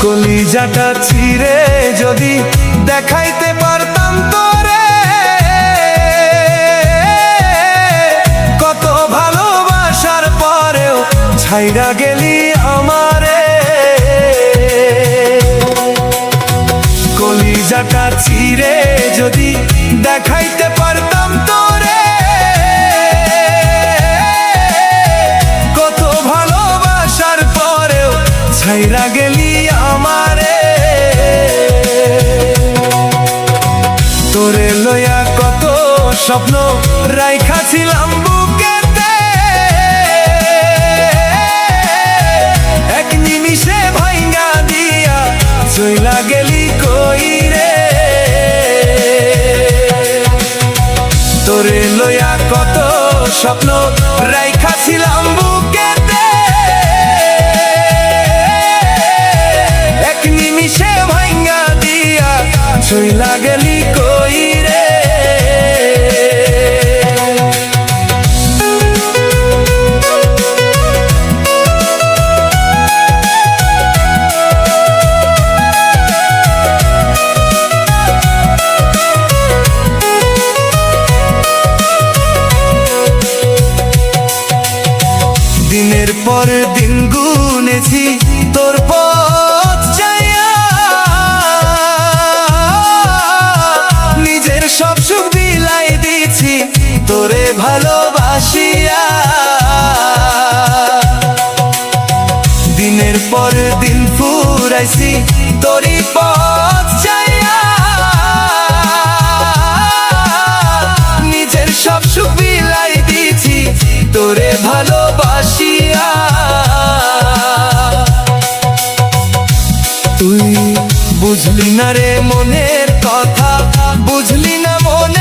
কলিজাটা ছিঁড়ে যদি দেখাইতে পারতাম তোরে, কত ভালোবাসার পরেও ছাইড়া গেলি আমারে। কলিজাটা ছিঁড়ে যদি দেখাইতে পারতাম তোরে, কত ভালোবাসার পরেও ছাইড়া গেলি আমারে। তোরে লইয়া কত স্বপ্ন রাইখাছিলাম বুকেতে, এক নিমিষে ভাইঙ্গা দিয়া চইলা গেলি কই রে। তোরে লইয়া কত স্বপ্ন রাইখাছিলাম বুকেতে, এক নিমিষে ভাইঙ্গা দিয়া চইলা গেলি কই রে। দিনের পর দিন গুনেছি তোর পথ যাইয়া, নিজের সব সুখ বিলাই দিছি তোরে ভালোবাসিয়া। দিনের পর দিন ফুরাইছি তোরই পথ যাইয়া, নিজের সব সুখ বিলাই দিছি তোরে ভালোবাসিয়া। তুই বুঝলি না রে মনের কথা, বুঝলি না মনে